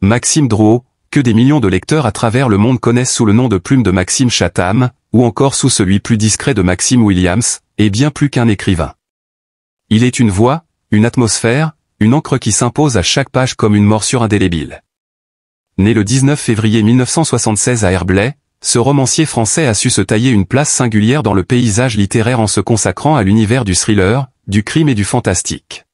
Maxime Drouot, que des millions de lecteurs à travers le monde connaissent sous le nom de plume de Maxime Chatham, ou encore sous celui plus discret de Maxime Williams, est bien plus qu'un écrivain. Il est une voix, une atmosphère, une encre qui s'impose à chaque page comme une morsure indélébile. Né le 19 février 1976 à Herblay, ce romancier français a su se tailler une place singulière dans le paysage littéraire en se consacrant à l'univers du thriller, du crime et du fantastique.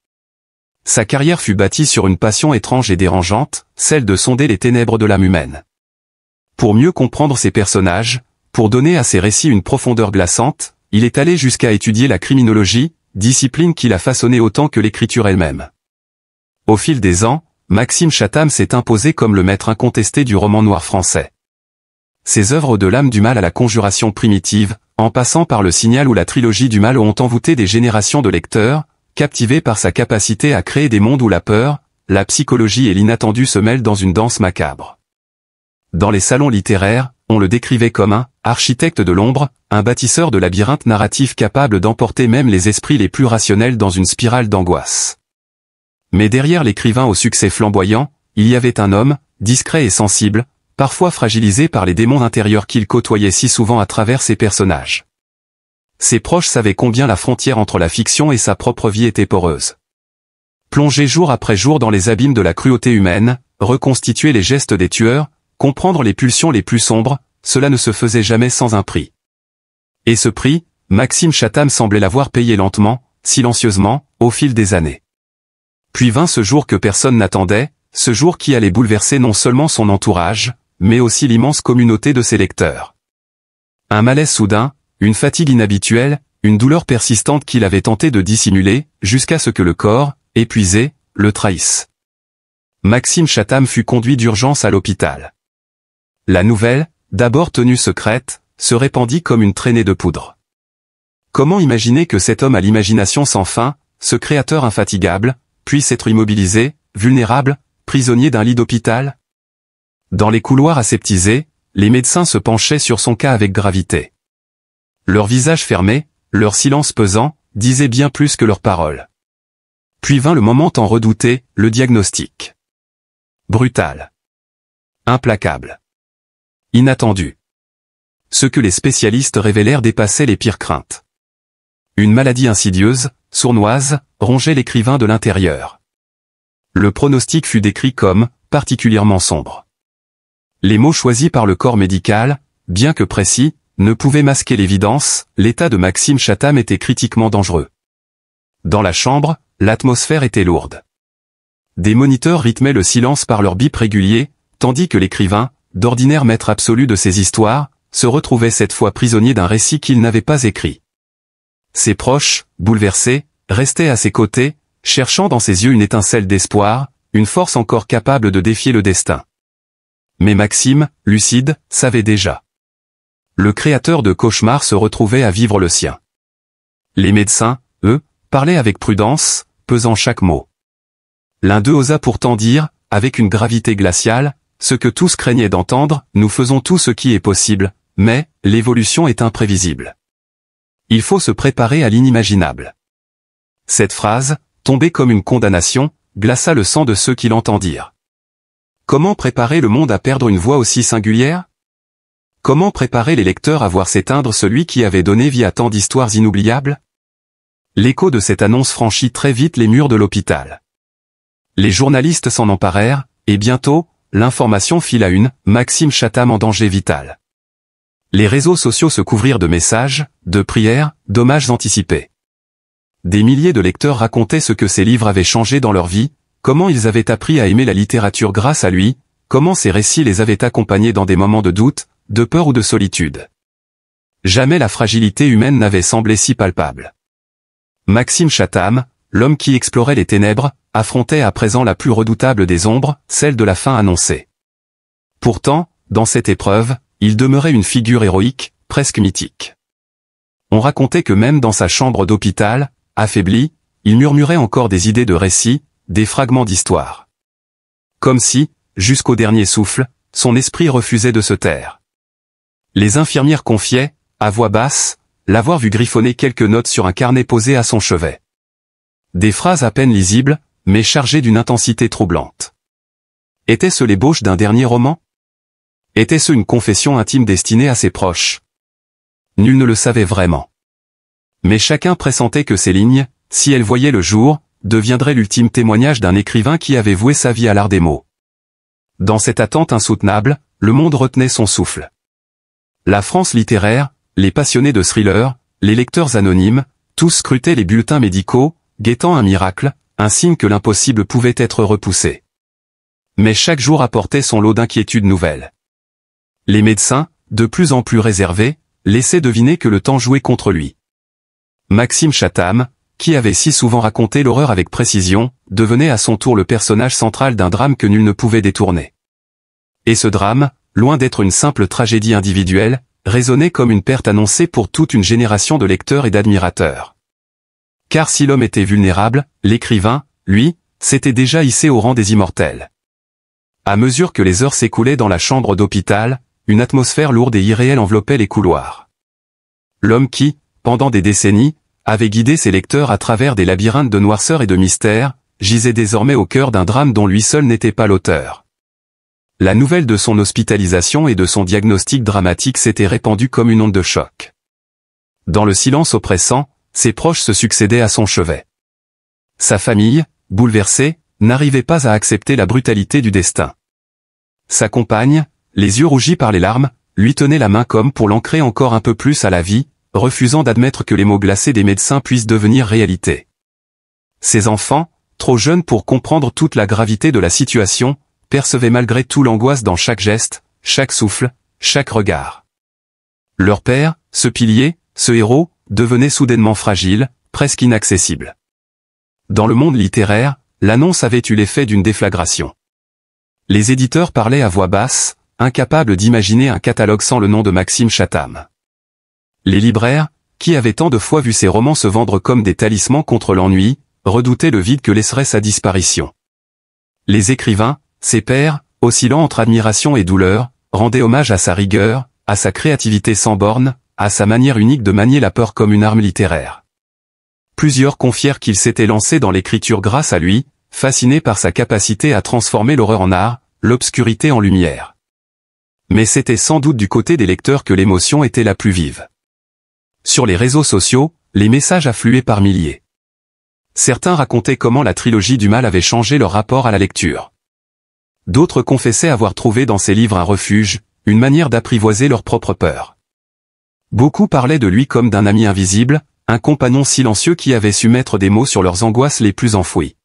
Sa carrière fut bâtie sur une passion étrange et dérangeante, celle de sonder les ténèbres de l'âme humaine. Pour mieux comprendre ses personnages, pour donner à ses récits une profondeur glaçante, il est allé jusqu'à étudier la criminologie, discipline qu'il a façonnée autant que l'écriture elle-même. Au fil des ans, Maxime Chatham s'est imposé comme le maître incontesté du roman noir français. Ses œuvres de l'âme du mal à la conjuration primitive, en passant par le signal ou la trilogie du mal ont envoûté des générations de lecteurs, captivés par sa capacité à créer des mondes où la peur, la psychologie et l'inattendu se mêlent dans une danse macabre. Dans les salons littéraires, on le décrivait comme un architecte de l'ombre, un bâtisseur de labyrinthes narratifs capable d'emporter même les esprits les plus rationnels dans une spirale d'angoisse. Mais derrière l'écrivain au succès flamboyant, il y avait un homme, discret et sensible, parfois fragilisé par les démons intérieurs qu'il côtoyait si souvent à travers ses personnages. Ses proches savaient combien la frontière entre la fiction et sa propre vie était poreuse. Plonger jour après jour dans les abîmes de la cruauté humaine, reconstituer les gestes des tueurs, comprendre les pulsions les plus sombres, cela ne se faisait jamais sans un prix. Et ce prix, Maxime Chatham semblait l'avoir payé lentement, silencieusement, au fil des années. Puis vint ce jour que personne n'attendait, ce jour qui allait bouleverser non seulement son entourage, mais aussi l'immense communauté de ses lecteurs. Un malaise soudain, une fatigue inhabituelle, une douleur persistante qu'il avait tenté de dissimuler, jusqu'à ce que le corps, épuisé, le trahisse. Maxime Chatham fut conduit d'urgence à l'hôpital. La nouvelle, d'abord tenue secrète, se répandit comme une traînée de poudre. Comment imaginer que cet homme à l'imagination sans fin, ce créateur infatigable, puisse être immobilisé, vulnérable, prisonnier d'un lit d'hôpital? Dans les couloirs aseptisés, les médecins se penchaient sur son cas avec gravité. Leurs visages fermés, leur silence pesant, disaient bien plus que leurs paroles. Puis vint le moment tant redouté, le diagnostic. Brutal. Implacable. Inattendu. Ce que les spécialistes révélèrent dépassait les pires craintes. Une maladie insidieuse, sournoise, rongeait l'écrivain de l'intérieur. Le pronostic fut décrit comme particulièrement sombre. Les mots choisis par le corps médical, bien que précis, ne pouvaient masquer l'évidence, l'état de Maxime Chatham était critiquement dangereux. Dans la chambre, l'atmosphère était lourde. Des moniteurs rythmaient le silence par leur bip régulier, tandis que l'écrivain, d'ordinaire maître absolu de ses histoires, se retrouvait cette fois prisonnier d'un récit qu'il n'avait pas écrit. Ses proches, bouleversés, restaient à ses côtés, cherchant dans ses yeux une étincelle d'espoir, une force encore capable de défier le destin. Mais Maxime, lucide, savait déjà. Le créateur de cauchemars se retrouvait à vivre le sien. Les médecins, eux, parlaient avec prudence, pesant chaque mot. L'un d'eux osa pourtant dire, avec une gravité glaciale, ce que tous craignaient d'entendre, nous faisons tout ce qui est possible, mais l'évolution est imprévisible. Il faut se préparer à l'inimaginable. Cette phrase, tombée comme une condamnation, glaça le sang de ceux qui l'entendirent. Comment préparer le monde à perdre une voix aussi singulière? Comment préparer les lecteurs à voir s'éteindre celui qui avait donné vie à tant d'histoires inoubliables? L'écho de cette annonce franchit très vite les murs de l'hôpital. Les journalistes s'en emparèrent, et bientôt, l'information fit la une, Maxime Chatham en danger vital. Les réseaux sociaux se couvrirent de messages, de prières, d'hommages anticipés. Des milliers de lecteurs racontaient ce que ces livres avaient changé dans leur vie, comment ils avaient appris à aimer la littérature grâce à lui, comment ces récits les avaient accompagnés dans des moments de doute, de peur ou de solitude. Jamais la fragilité humaine n'avait semblé si palpable. Maxime Chatham, l'homme qui explorait les ténèbres, affrontait à présent la plus redoutable des ombres, celle de la fin annoncée. Pourtant, dans cette épreuve, il demeurait une figure héroïque, presque mythique. On racontait que même dans sa chambre d'hôpital, affaibli, il murmurait encore des idées de récits, des fragments d'histoire. Comme si, jusqu'au dernier souffle, son esprit refusait de se taire. Les infirmières confiaient, à voix basse, l'avoir vu griffonner quelques notes sur un carnet posé à son chevet. Des phrases à peine lisibles, mais chargées d'une intensité troublante. Était-ce l'ébauche d'un dernier roman? Était-ce une confession intime destinée à ses proches? Nul ne le savait vraiment. Mais chacun pressentait que ces lignes, si elles voyaient le jour, deviendraient l'ultime témoignage d'un écrivain qui avait voué sa vie à l'art des mots. Dans cette attente insoutenable, le monde retenait son souffle. La France littéraire, les passionnés de thrillers, les lecteurs anonymes, tous scrutaient les bulletins médicaux, guettant un miracle, un signe que l'impossible pouvait être repoussé. Mais chaque jour apportait son lot d'inquiétudes nouvelles. Les médecins, de plus en plus réservés, laissaient deviner que le temps jouait contre lui. Maxime Chatham, qui avait si souvent raconté l'horreur avec précision, devenait à son tour le personnage central d'un drame que nul ne pouvait détourner. Et ce drame, loin d'être une simple tragédie individuelle, résonnait comme une perte annoncée pour toute une génération de lecteurs et d'admirateurs. Car si l'homme était vulnérable, l'écrivain, lui, s'était déjà hissé au rang des immortels. À mesure que les heures s'écoulaient dans la chambre d'hôpital, une atmosphère lourde et irréelle enveloppait les couloirs. L'homme qui, pendant des décennies, avait guidé ses lecteurs à travers des labyrinthes de noirceur et de mystère, gisait désormais au cœur d'un drame dont lui seul n'était pas l'auteur. La nouvelle de son hospitalisation et de son diagnostic dramatique s'était répandue comme une onde de choc. Dans le silence oppressant, ses proches se succédaient à son chevet. Sa famille, bouleversée, n'arrivait pas à accepter la brutalité du destin. Sa compagne, les yeux rougis par les larmes, lui tenait la main comme pour l'ancrer encore un peu plus à la vie, refusant d'admettre que les mots glacés des médecins puissent devenir réalité. Ses enfants, trop jeunes pour comprendre toute la gravité de la situation, percevaient malgré tout l'angoisse dans chaque geste, chaque souffle, chaque regard. Leur père, ce pilier, ce héros, devenait soudainement fragile, presque inaccessible. Dans le monde littéraire, l'annonce avait eu l'effet d'une déflagration. Les éditeurs parlaient à voix basse, incapables d'imaginer un catalogue sans le nom de Maxime Chatham. Les libraires, qui avaient tant de fois vu ses romans se vendre comme des talismans contre l'ennui, redoutaient le vide que laisserait sa disparition. Les écrivains, ses pairs, oscillant entre admiration et douleur, rendaient hommage à sa rigueur, à sa créativité sans bornes, à sa manière unique de manier la peur comme une arme littéraire. Plusieurs confièrent qu'il s'était lancé dans l'écriture grâce à lui, fasciné par sa capacité à transformer l'horreur en art, l'obscurité en lumière. Mais c'était sans doute du côté des lecteurs que l'émotion était la plus vive. Sur les réseaux sociaux, les messages affluaient par milliers. Certains racontaient comment la trilogie du mal avait changé leur rapport à la lecture. D'autres confessaient avoir trouvé dans ses livres un refuge, une manière d'apprivoiser leur propre peur. Beaucoup parlaient de lui comme d'un ami invisible, un compagnon silencieux qui avait su mettre des mots sur leurs angoisses les plus enfouies.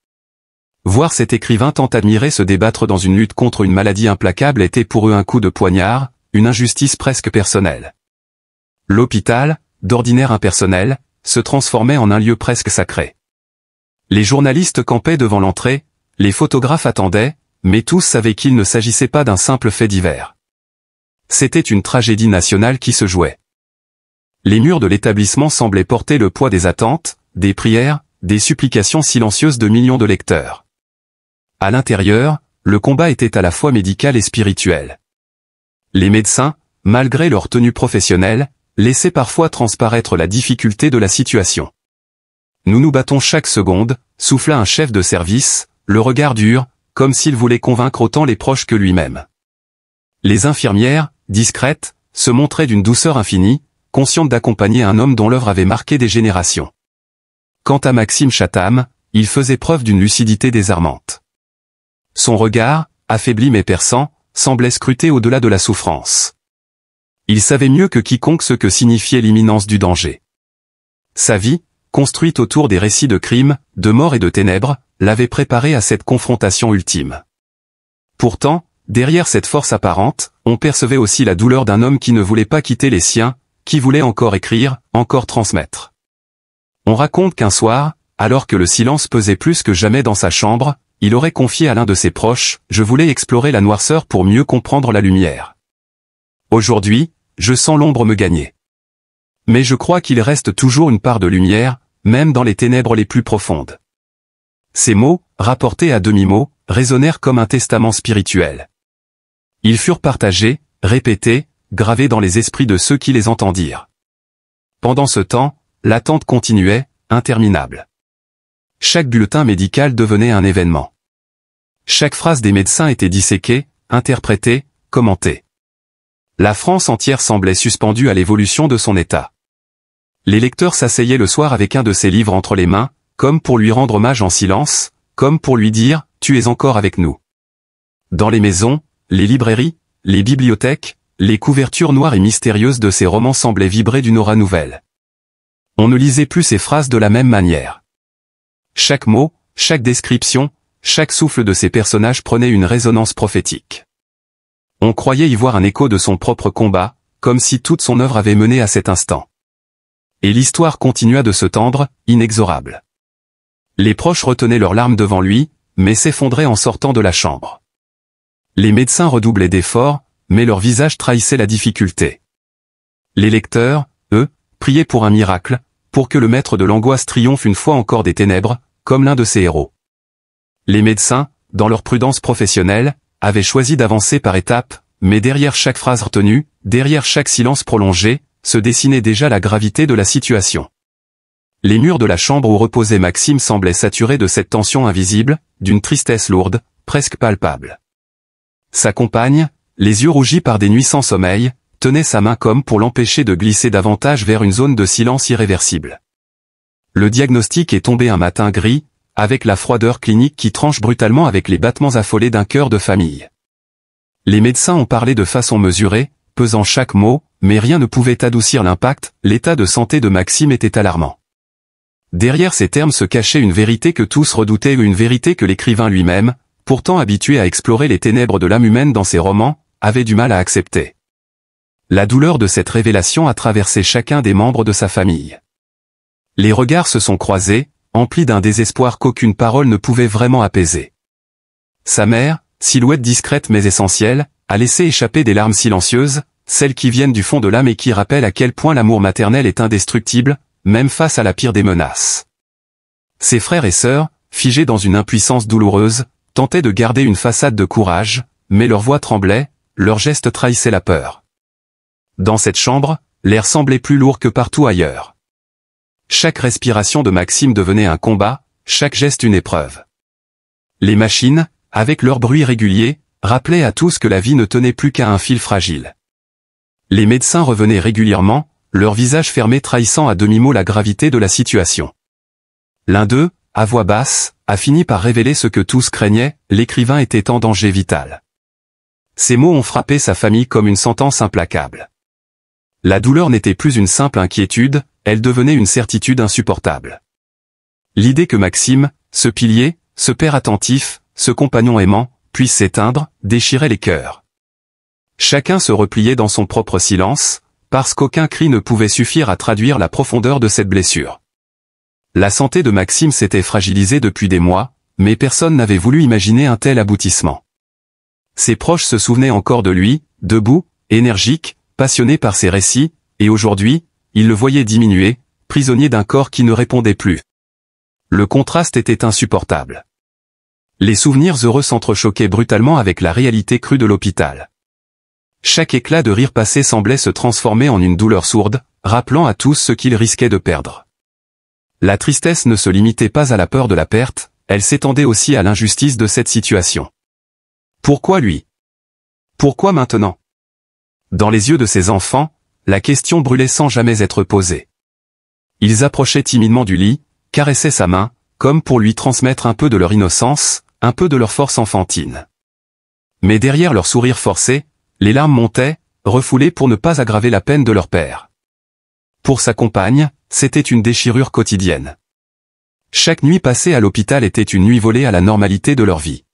Voir cet écrivain tant admiré se débattre dans une lutte contre une maladie implacable était pour eux un coup de poignard, une injustice presque personnelle. L'hôpital, d'ordinaire impersonnel, se transformait en un lieu presque sacré. Les journalistes campaient devant l'entrée, les photographes attendaient, mais tous savaient qu'il ne s'agissait pas d'un simple fait divers. C'était une tragédie nationale qui se jouait. Les murs de l'établissement semblaient porter le poids des attentes, des prières, des supplications silencieuses de millions de lecteurs. À l'intérieur, le combat était à la fois médical et spirituel. Les médecins, malgré leur tenue professionnelle, laissaient parfois transparaître la difficulté de la situation. Nous nous battons chaque seconde, souffla un chef de service, le regard dur, comme s'il voulait convaincre autant les proches que lui-même. Les infirmières, discrètes, se montraient d'une douceur infinie, conscientes d'accompagner un homme dont l'œuvre avait marqué des générations. Quant à Maxime Chatham, il faisait preuve d'une lucidité désarmante. Son regard, affaibli mais perçant, semblait scruter au-delà de la souffrance. Il savait mieux que quiconque ce que signifiait l'imminence du danger. Sa vie, construite autour des récits de crimes, de mort et de ténèbres, l'avait préparé à cette confrontation ultime. Pourtant, derrière cette force apparente, on percevait aussi la douleur d'un homme qui ne voulait pas quitter les siens, qui voulait encore écrire, encore transmettre. On raconte qu'un soir, alors que le silence pesait plus que jamais dans sa chambre, il aurait confié à l'un de ses proches, « Je voulais explorer la noirceur pour mieux comprendre la lumière. Aujourd'hui, je sens l'ombre me gagner. Mais je crois qu'il reste toujours une part de lumière, même dans les ténèbres les plus profondes. » Ces mots, rapportés à demi-mot, résonnèrent comme un testament spirituel. Ils furent partagés, répétés, gravés dans les esprits de ceux qui les entendirent. Pendant ce temps, l'attente continuait, interminable. Chaque bulletin médical devenait un événement. Chaque phrase des médecins était disséquée, interprétée, commentée. La France entière semblait suspendue à l'évolution de son état. Les lecteurs s'asseyaient le soir avec un de ses livres entre les mains, comme pour lui rendre hommage en silence, comme pour lui dire « Tu es encore avec nous ». Dans les maisons, les librairies, les bibliothèques, les couvertures noires et mystérieuses de ces romans semblaient vibrer d'une aura nouvelle. On ne lisait plus ces phrases de la même manière. Chaque mot, chaque description, chaque souffle de ces personnages prenait une résonance prophétique. On croyait y voir un écho de son propre combat, comme si toute son œuvre avait mené à cet instant. Et l'histoire continua de se tendre, inexorable. Les proches retenaient leurs larmes devant lui, mais s'effondraient en sortant de la chambre. Les médecins redoublaient d'efforts, mais leur visage trahissait la difficulté. Les lecteurs, eux, priaient pour un miracle, pour que le maître de l'angoisse triomphe une fois encore des ténèbres, comme l'un de ses héros. Les médecins, dans leur prudence professionnelle, avaient choisi d'avancer par étapes, mais derrière chaque phrase retenue, derrière chaque silence prolongé, se dessinait déjà la gravité de la situation. Les murs de la chambre où reposait Maxime semblaient saturés de cette tension invisible, d'une tristesse lourde, presque palpable. Sa compagne, les yeux rougis par des nuits sans sommeil, tenait sa main comme pour l'empêcher de glisser davantage vers une zone de silence irréversible. Le diagnostic est tombé un matin gris, avec la froideur clinique qui tranche brutalement avec les battements affolés d'un cœur de famille. Les médecins ont parlé de façon mesurée, pesant chaque mot, mais rien ne pouvait adoucir l'impact, l'état de santé de Maxime était alarmant. Derrière ces termes se cachait une vérité que tous redoutaient et une vérité que l'écrivain lui-même, pourtant habitué à explorer les ténèbres de l'âme humaine dans ses romans, avait du mal à accepter. La douleur de cette révélation a traversé chacun des membres de sa famille. Les regards se sont croisés, emplis d'un désespoir qu'aucune parole ne pouvait vraiment apaiser. Sa mère, silhouette discrète mais essentielle, a laissé échapper des larmes silencieuses, celles qui viennent du fond de l'âme et qui rappellent à quel point l'amour maternel est indestructible, même face à la pire des menaces. Ses frères et sœurs, figés dans une impuissance douloureuse, tentaient de garder une façade de courage, mais leur voix tremblait, leurs gestes trahissaient la peur. Dans cette chambre, l'air semblait plus lourd que partout ailleurs. Chaque respiration de Maxime devenait un combat, chaque geste une épreuve. Les machines, avec leur bruit régulier, rappelaient à tous que la vie ne tenait plus qu'à un fil fragile. Les médecins revenaient régulièrement, leur visage fermé trahissant à demi-mot la gravité de la situation. L'un d'eux, à voix basse, a fini par révéler ce que tous craignaient, l'écrivain était en danger vital. Ces mots ont frappé sa famille comme une sentence implacable. La douleur n'était plus une simple inquiétude, elle devenait une certitude insupportable. L'idée que Maxime, ce pilier, ce père attentif, ce compagnon aimant, puisse s'éteindre, déchirait les cœurs. Chacun se repliait dans son propre silence, parce qu'aucun cri ne pouvait suffire à traduire la profondeur de cette blessure. La santé de Maxime s'était fragilisée depuis des mois, mais personne n'avait voulu imaginer un tel aboutissement. Ses proches se souvenaient encore de lui, debout, énergique, passionné par ses récits, et aujourd'hui, ils le voyaient diminuer, prisonnier d'un corps qui ne répondait plus. Le contraste était insupportable. Les souvenirs heureux s'entrechoquaient brutalement avec la réalité crue de l'hôpital. Chaque éclat de rire passé semblait se transformer en une douleur sourde, rappelant à tous ce qu'ils risquaient de perdre. La tristesse ne se limitait pas à la peur de la perte, elle s'étendait aussi à l'injustice de cette situation. Pourquoi lui? Pourquoi maintenant? Dans les yeux de ses enfants, la question brûlait sans jamais être posée. Ils approchaient timidement du lit, caressaient sa main, comme pour lui transmettre un peu de leur innocence, un peu de leur force enfantine. Mais derrière leur sourire forcé, les larmes montaient, refoulées pour ne pas aggraver la peine de leur père. Pour sa compagne, c'était une déchirure quotidienne. Chaque nuit passée à l'hôpital était une nuit volée à la normalité de leur vie.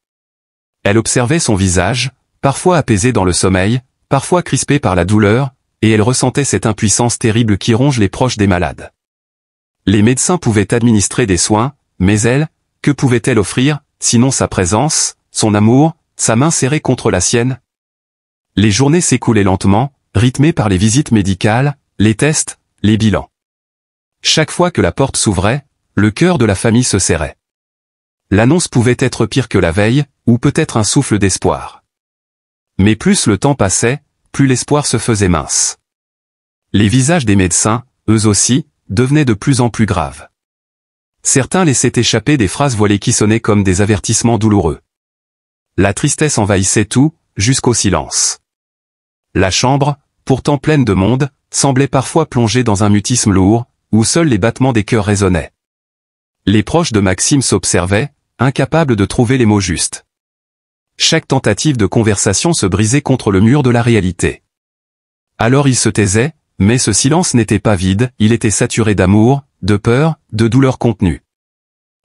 Elle observait son visage, parfois apaisé dans le sommeil, parfois crispé par la douleur, et elle ressentait cette impuissance terrible qui ronge les proches des malades. Les médecins pouvaient administrer des soins, mais elle, que pouvait-elle offrir, sinon sa présence, son amour, sa main serrée contre la sienne? Les journées s'écoulaient lentement, rythmées par les visites médicales, les tests, les bilans. Chaque fois que la porte s'ouvrait, le cœur de la famille se serrait. L'annonce pouvait être pire que la veille, ou peut-être un souffle d'espoir. Mais plus le temps passait, plus l'espoir se faisait mince. Les visages des médecins, eux aussi, devenaient de plus en plus graves. Certains laissaient échapper des phrases voilées qui sonnaient comme des avertissements douloureux. La tristesse envahissait tout, jusqu'au silence. La chambre, pourtant pleine de monde, semblait parfois plongée dans un mutisme lourd, où seuls les battements des cœurs résonnaient. Les proches de Maxime s'observaient, incapables de trouver les mots justes. Chaque tentative de conversation se brisait contre le mur de la réalité. Alors il se taisait, mais ce silence n'était pas vide, il était saturé d'amour, de peur, de douleur contenue.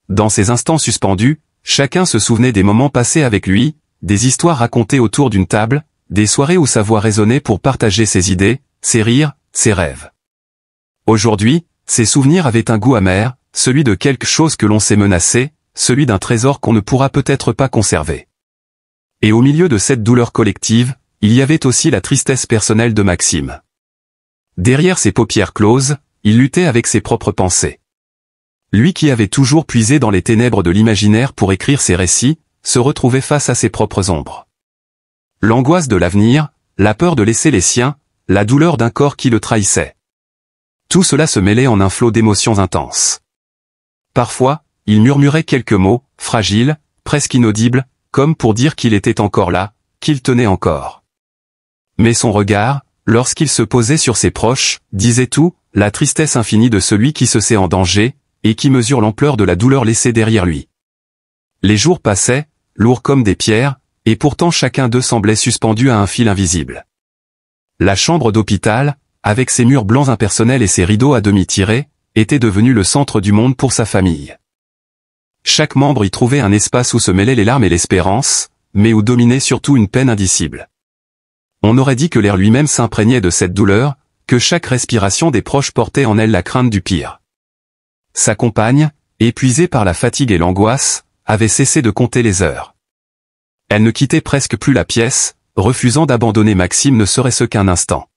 Dans ces instants suspendus, chacun se souvenait des moments passés avec lui, des histoires racontées autour d'une table, des soirées où sa voix résonnait pour partager ses idées, ses rires, ses rêves. Aujourd'hui, ces souvenirs avaient un goût amer, celui de quelque chose que l'on sait menacer, celui d'un trésor qu'on ne pourra peut-être pas conserver. Et au milieu de cette douleur collective, il y avait aussi la tristesse personnelle de Maxime. Derrière ses paupières closes, il luttait avec ses propres pensées. Lui qui avait toujours puisé dans les ténèbres de l'imaginaire pour écrire ses récits, se retrouvait face à ses propres ombres. L'angoisse de l'avenir, la peur de laisser les siens, la douleur d'un corps qui le trahissait. Tout cela se mêlait en un flot d'émotions intenses. Parfois, il murmurait quelques mots, fragiles, presque inaudibles, comme pour dire qu'il était encore là, qu'il tenait encore. Mais son regard, lorsqu'il se posait sur ses proches, disait tout, la tristesse infinie de celui qui se sait en danger, et qui mesure l'ampleur de la douleur laissée derrière lui. Les jours passaient, lourds comme des pierres, et pourtant chacun d'eux semblait suspendu à un fil invisible. La chambre d'hôpital, avec ses murs blancs impersonnels et ses rideaux à demi tirés, était devenue le centre du monde pour sa famille. Chaque membre y trouvait un espace où se mêlaient les larmes et l'espérance, mais où dominait surtout une peine indicible. On aurait dit que l'air lui-même s'imprégnait de cette douleur, que chaque respiration des proches portait en elle la crainte du pire. Sa compagne, épuisée par la fatigue et l'angoisse, avait cessé de compter les heures. Elle ne quittait presque plus la pièce, refusant d'abandonner Maxime ne serait-ce qu'un instant.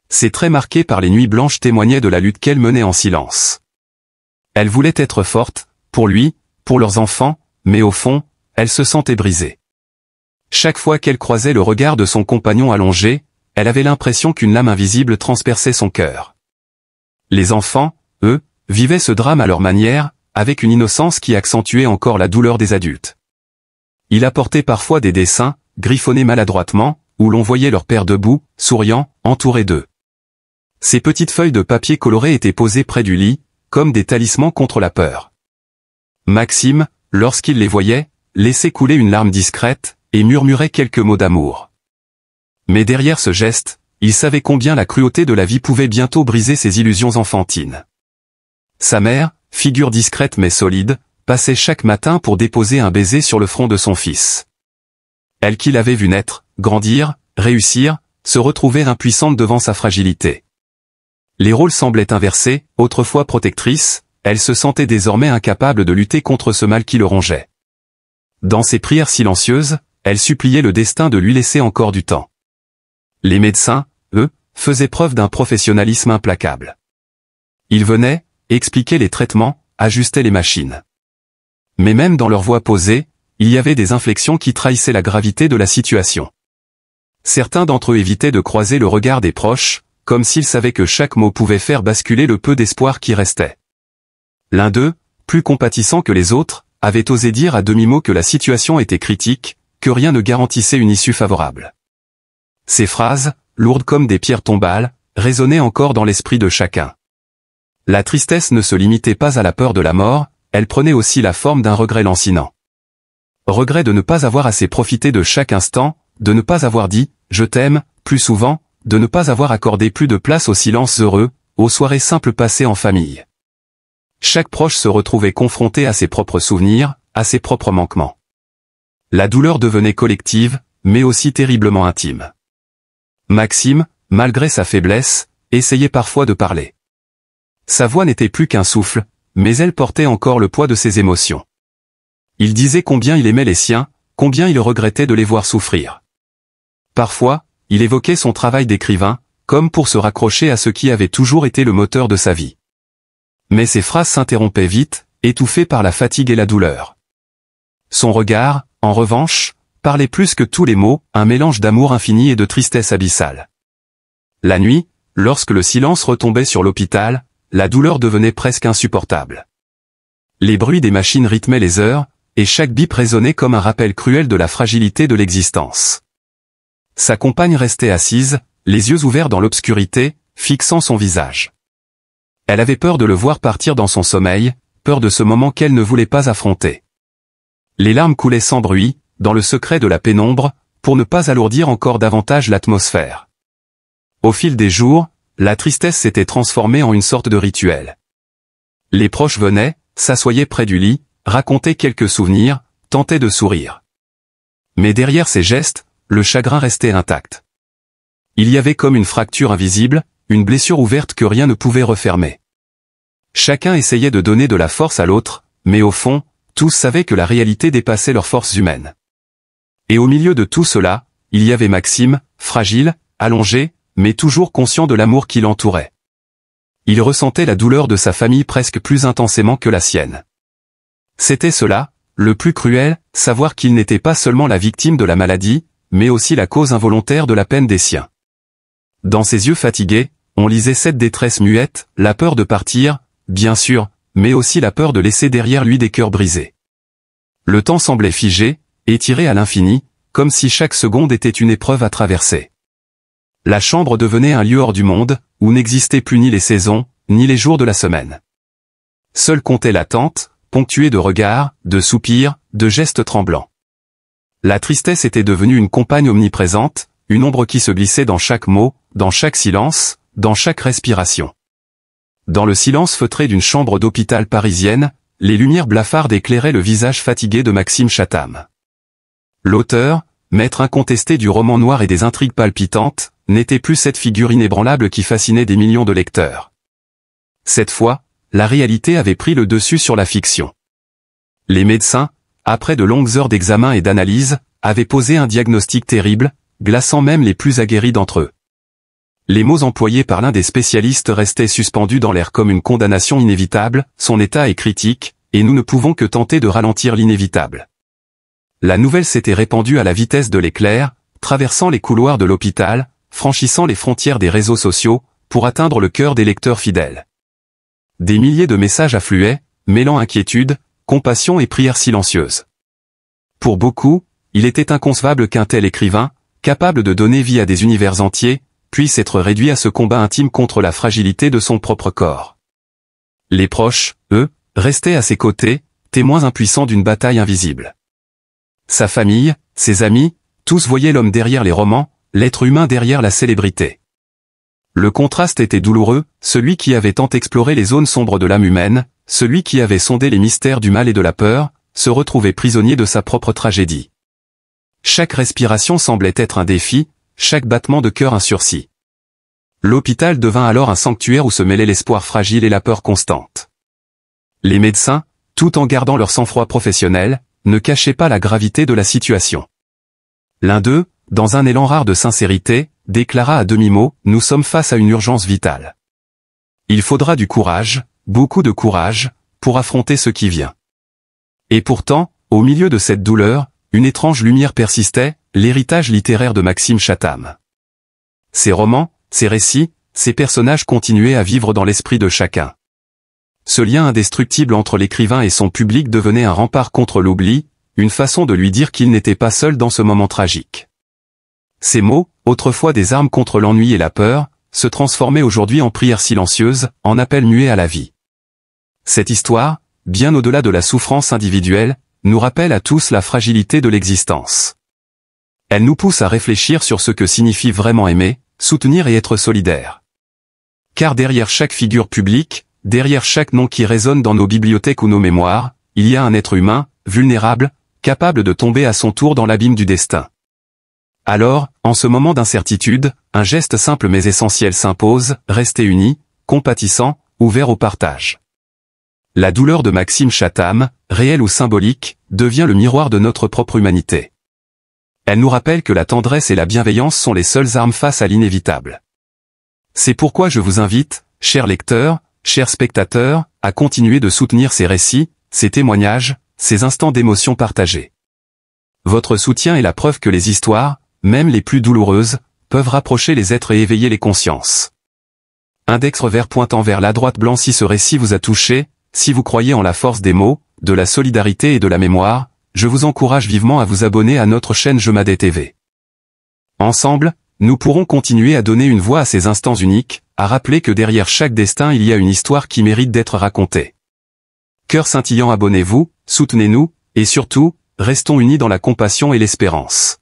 Ses traits marqués par les nuits blanches témoignaient de la lutte qu'elle menait en silence. Elle voulait être forte, pour lui, pour leurs enfants, mais au fond, elle se sentait brisée. Chaque fois qu'elle croisait le regard de son compagnon allongé, elle avait l'impression qu'une lame invisible transperçait son cœur. Les enfants, eux, vivaient ce drame à leur manière, avec une innocence qui accentuait encore la douleur des adultes. Il apportait parfois des dessins, griffonnés maladroitement, où l'on voyait leur père debout, souriant, entouré d'eux. Ces petites feuilles de papier coloré étaient posées près du lit, comme des talismans contre la peur. Maxime, lorsqu'il les voyait, laissait couler une larme discrète, et murmurait quelques mots d'amour. Mais derrière ce geste, il savait combien la cruauté de la vie pouvait bientôt briser ses illusions enfantines. Sa mère, figure discrète mais solide, passait chaque matin pour déposer un baiser sur le front de son fils. Elle qui l'avait vu naître, grandir, réussir, se retrouvait impuissante devant sa fragilité. Les rôles semblaient inversés, autrefois protectrice, elle se sentait désormais incapable de lutter contre ce mal qui le rongeait. Dans ses prières silencieuses, elle suppliait le destin de lui laisser encore du temps. Les médecins, eux, faisaient preuve d'un professionnalisme implacable. Ils venaient, expliquaient les traitements, ajustaient les machines. Mais même dans leur voix posée, il y avait des inflexions qui trahissaient la gravité de la situation. Certains d'entre eux évitaient de croiser le regard des proches, comme s'ils savaient que chaque mot pouvait faire basculer le peu d'espoir qui restait. L'un d'eux, plus compatissant que les autres, avait osé dire à demi-mot que la situation était critique, que rien ne garantissait une issue favorable. Ces phrases, lourdes comme des pierres tombales, résonnaient encore dans l'esprit de chacun. La tristesse ne se limitait pas à la peur de la mort, elle prenait aussi la forme d'un regret lancinant. Regret de ne pas avoir assez profité de chaque instant, de ne pas avoir dit « je t'aime » plus souvent, de ne pas avoir accordé plus de place aux silences heureux, aux soirées simples passées en famille. Chaque proche se retrouvait confronté à ses propres souvenirs, à ses propres manquements. La douleur devenait collective, mais aussi terriblement intime. Maxime, malgré sa faiblesse, essayait parfois de parler. Sa voix n'était plus qu'un souffle, mais elle portait encore le poids de ses émotions. Il disait combien il aimait les siens, combien il regrettait de les voir souffrir. Parfois, il évoquait son travail d'écrivain, comme pour se raccrocher à ce qui avait toujours été le moteur de sa vie. Mais ses phrases s'interrompaient vite, étouffées par la fatigue et la douleur. Son regard, en revanche, parlait plus que tous les mots, un mélange d'amour infini et de tristesse abyssale. La nuit, lorsque le silence retombait sur l'hôpital, la douleur devenait presque insupportable. Les bruits des machines rythmaient les heures, et chaque bip résonnait comme un rappel cruel de la fragilité de l'existence. Sa compagne restait assise, les yeux ouverts dans l'obscurité, fixant son visage. Elle avait peur de le voir partir dans son sommeil, peur de ce moment qu'elle ne voulait pas affronter. Les larmes coulaient sans bruit, dans le secret de la pénombre, pour ne pas alourdir encore davantage l'atmosphère. Au fil des jours, la tristesse s'était transformée en une sorte de rituel. Les proches venaient, s'assoyaient près du lit, racontaient quelques souvenirs, tentaient de sourire. Mais derrière ces gestes, le chagrin restait intact. Il y avait comme une fracture invisible, une blessure ouverte que rien ne pouvait refermer. Chacun essayait de donner de la force à l'autre, mais au fond, tous savaient que la réalité dépassait leurs forces humaines. Et au milieu de tout cela, il y avait Maxime, fragile, allongé, mais toujours conscient de l'amour qui l'entourait. Il ressentait la douleur de sa famille presque plus intensément que la sienne. C'était cela, le plus cruel, savoir qu'il n'était pas seulement la victime de la maladie, mais aussi la cause involontaire de la peine des siens. Dans ses yeux fatigués, on lisait cette détresse muette, la peur de partir, bien sûr, mais aussi la peur de laisser derrière lui des cœurs brisés. Le temps semblait figé, étiré à l'infini, comme si chaque seconde était une épreuve à traverser. La chambre devenait un lieu hors du monde, où n'existaient plus ni les saisons, ni les jours de la semaine. Seule comptait l'attente, ponctuée de regards, de soupirs, de gestes tremblants. La tristesse était devenue une compagne omniprésente, une ombre qui se glissait dans chaque mot, dans chaque silence, dans chaque respiration. Dans le silence feutré d'une chambre d'hôpital parisienne, les lumières blafardes éclairaient le visage fatigué de Maxime Chatham. L'auteur, maître incontesté du roman noir et des intrigues palpitantes, n'était plus cette figure inébranlable qui fascinait des millions de lecteurs. Cette fois, la réalité avait pris le dessus sur la fiction. Les médecins, après de longues heures d'examen et d'analyse, avaient posé un diagnostic terrible, glaçant même les plus aguerris d'entre eux. Les mots employés par l'un des spécialistes restaient suspendus dans l'air comme une condamnation inévitable, son état est critique, et nous ne pouvons que tenter de ralentir l'inévitable. La nouvelle s'était répandue à la vitesse de l'éclair, traversant les couloirs de l'hôpital, franchissant les frontières des réseaux sociaux, pour atteindre le cœur des lecteurs fidèles. Des milliers de messages affluaient, mêlant inquiétude, compassion et prières silencieuses. Pour beaucoup, il était inconcevable qu'un tel écrivain, capable de donner vie à des univers entiers, puisse être réduit à ce combat intime contre la fragilité de son propre corps. Les proches, eux, restaient à ses côtés, témoins impuissants d'une bataille invisible. Sa famille, ses amis, tous voyaient l'homme derrière les romans, l'être humain derrière la célébrité. Le contraste était douloureux, celui qui avait tant exploré les zones sombres de l'âme humaine, celui qui avait sondé les mystères du mal et de la peur, se retrouvait prisonnier de sa propre tragédie. Chaque respiration semblait être un défi, chaque battement de cœur un sursis. L'hôpital devint alors un sanctuaire où se mêlaient l'espoir fragile et la peur constante. Les médecins, tout en gardant leur sang-froid professionnel, ne cachaient pas la gravité de la situation. L'un d'eux, dans un élan rare de sincérité, déclara à demi-mot « Nous sommes face à une urgence vitale. Il faudra du courage, beaucoup de courage, pour affronter ce qui vient. » Et pourtant, au milieu de cette douleur, une étrange lumière persistait, l'héritage littéraire de Maxime Chatham. Ses romans, ses récits, ses personnages continuaient à vivre dans l'esprit de chacun. Ce lien indestructible entre l'écrivain et son public devenait un rempart contre l'oubli, une façon de lui dire qu'il n'était pas seul dans ce moment tragique. Ces mots, autrefois des armes contre l'ennui et la peur, se transformaient aujourd'hui en prières silencieuses, en appels muets à la vie. Cette histoire, bien au-delà de la souffrance individuelle, nous rappelle à tous la fragilité de l'existence. Elle nous pousse à réfléchir sur ce que signifie vraiment aimer, soutenir et être solidaire. Car derrière chaque figure publique, derrière chaque nom qui résonne dans nos bibliothèques ou nos mémoires, il y a un être humain, vulnérable, capable de tomber à son tour dans l'abîme du destin. Alors, en ce moment d'incertitude, un geste simple mais essentiel s'impose, rester unis, compatissants, ouverts au partage. La douleur de Maxime Chatham, réelle ou symbolique, devient le miroir de notre propre humanité. Elle nous rappelle que la tendresse et la bienveillance sont les seules armes face à l'inévitable. C'est pourquoi je vous invite, chers lecteurs, chers spectateurs, à continuer de soutenir ces récits, ces témoignages, ces instants d'émotion partagés. Votre soutien est la preuve que les histoires, même les plus douloureuses, peuvent rapprocher les êtres et éveiller les consciences. Index revers pointant vers la droite blanc si ce récit vous a touché, si vous croyez en la force des mots, de la solidarité et de la mémoire, je vous encourage vivement à vous abonner à notre chaîne Jemadé TV. Ensemble, nous pourrons continuer à donner une voix à ces instants uniques, à rappeler que derrière chaque destin il y a une histoire qui mérite d'être racontée. Cœur scintillant, abonnez-vous, soutenez-nous, et surtout, restons unis dans la compassion et l'espérance.